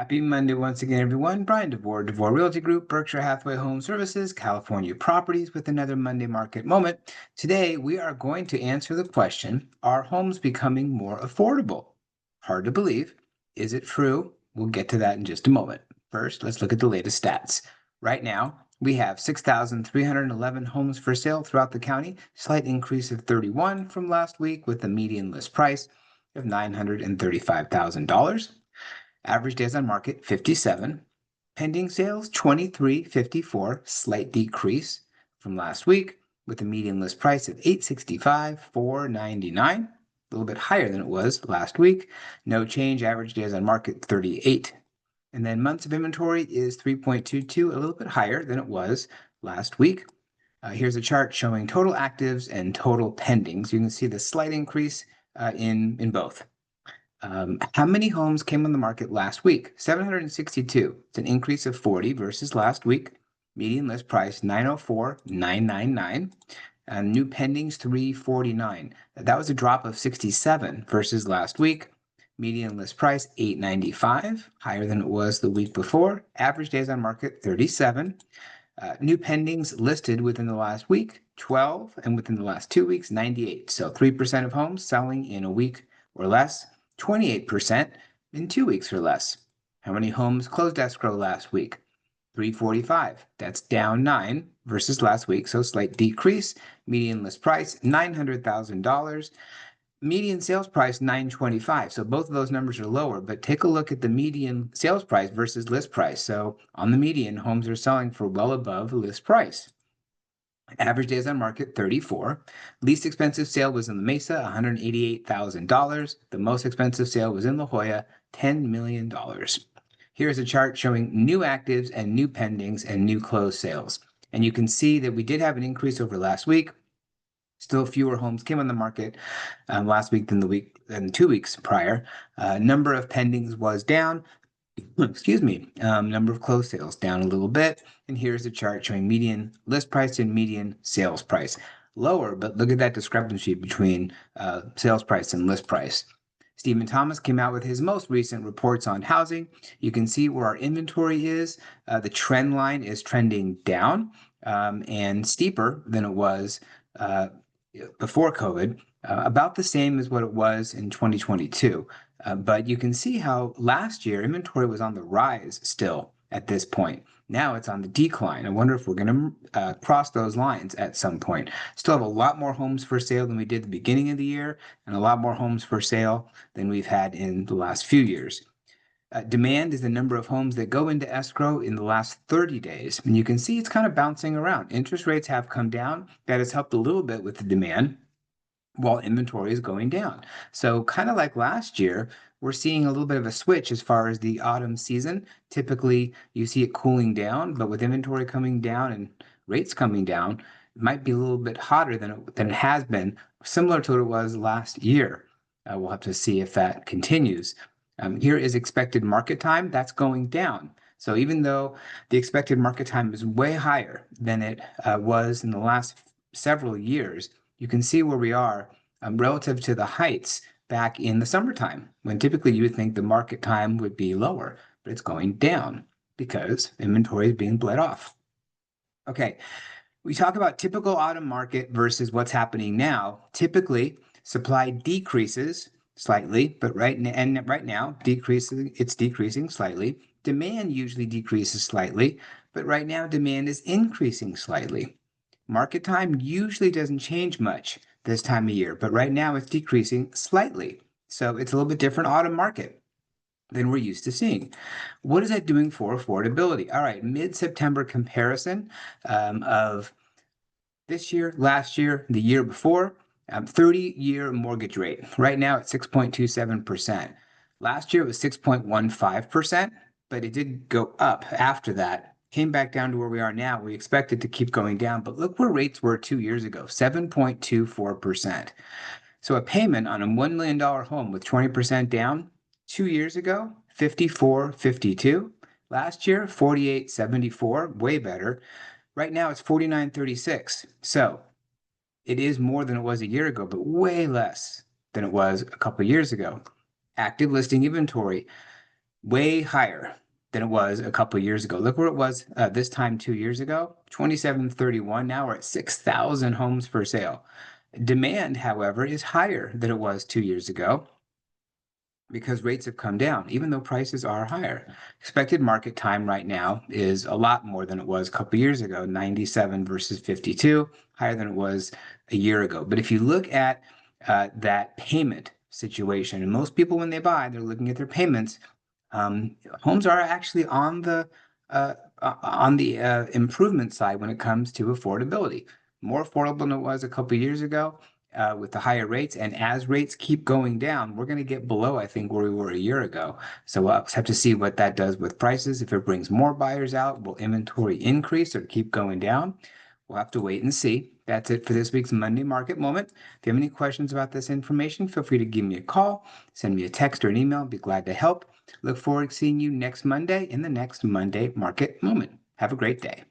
Happy Monday once again, everyone. Bryan Devore, Devore Realty Group, Berkshire Hathaway Home Services, California Properties with another Monday Market Moment. Today, we are going to answer the question, are homes becoming more affordable? Hard to believe. Is it true? We'll get to that in just a moment. First, let's look at the latest stats. Right now, we have 6,311 homes for sale throughout the county, slight increase of 31 from last week with a median list price of $935,000. Average days on market, 57. Pending sales, 2354, slight decrease from last week with a median list price of $865,499, a little bit higher than it was last week. No change, average days on market, 38. And then months of inventory is 3.22, a little bit higher than it was last week. Here's a chart showing total actives and total pendings. You can see the slight increase in both. How many homes came on the market last week? 762. It's an increase of 40 versus last week. Median list price 904,999. New pendings 349. That was a drop of 67 versus last week. Median list price 895, higher than it was the week before. Average days on market 37. New pendings listed within the last week 12, and within the last 2 weeks 98. So 3% of homes selling in a week or less. 28% in 2 weeks or less. How many homes closed escrow last week? 345. That's down 9 versus last week, so slight decrease. Median list price, $900,000. Median sales price, $925. So both of those numbers are lower, but take a look at the median sales price versus list price. So on the median, homes are selling for well above list price. Average days on market, 34. Least expensive sale was in the Mesa, $188,000. The most expensive sale was in La Jolla, $10 million. Here's a chart showing new actives and new pendings and new closed sales. And you can see that we did have an increase over last week. Still fewer homes came on the market last week than 2 weeks prior. Number of pendings was down. Excuse me, number of closed sales down a little bit. And here's a chart showing median list price and median sales price. Lower, but look at that discrepancy between sales price and list price. Stephen Thomas came out with his most recent reports on housing. You can see where our inventory is. The trend line is trending down and steeper than it was before COVID, about the same as what it was in 2022. But you can see how last year inventory was on the rise still at this point. Now it's on the decline. I wonder if we're going to cross those lines at some point. Still have a lot more homes for sale than we did at the beginning of the year, and a lot more homes for sale than we've had in the last few years. Demand is the number of homes that go into escrow in the last 30 days. And you can see it's kind of bouncing around. Interest rates have come down. That has helped a little bit with the demand, while inventory is going down. So kind of like last year, we're seeing a little bit of a switch as far as the autumn season. Typically, you see it cooling down, but with inventory coming down and rates coming down, it might be a little bit hotter than it has been, similar to what it was last year. We'll have to see if that continues. Here is expected market time. That's going down. So even though the expected market time is way higher than it was in the last several years, you can see where we are relative to the heights back in the summertime, when typically you would think the market time would be lower, but it's going down because inventory is being bled off. Okay, we talk about typical autumn market versus what's happening now. Typically, supply decreases slightly, but right now it's decreasing slightly. Demand usually decreases slightly, but right now demand is increasing slightly. Market time usually doesn't change much this time of year, but right now it's decreasing slightly. So it's a little bit different autumn market than we're used to seeing. What is that doing for affordability? All right, mid-September comparison of this year, last year, the year before, 30-year mortgage rate. Right now it's 6.27%. Last year it was 6.15%, but it did go up after that. Came back down to where we are now. We expect it to keep going down, but look where rates were 2 years ago, 7.24%. So a payment on a $1 million home with 20% down 2 years ago, 54.52. Last year, 48.74, way better. Right now it's 49.36. So it is more than it was a year ago, but way less than it was a couple of years ago. Active listing inventory, way higher than it was a couple of years ago. Look where it was this time 2 years ago, 2731. Now we're at 6,000 homes for sale. Demand, however, is higher than it was 2 years ago because rates have come down, even though prices are higher. Expected market time right now is a lot more than it was a couple years ago, 97 versus 52, higher than it was a year ago. But if you look at that payment situation, and most people, when they buy, they're looking at their payments. Homes are actually on the improvement side when it comes to affordability. More affordable than it was a couple years ago with the higher rates. And as rates keep going down, we're going to get below, I think, where we were a year ago. So we'll have to see what that does with prices. If it brings more buyers out, will inventory increase or keep going down? We'll have to wait and see. That's it for this week's Monday Market Moment. If you have any questions about this information, feel free to give me a call, send me a text or an email. I'd be glad to help. Look forward to seeing you next Monday in the next Monday Market Moment. Have a great day.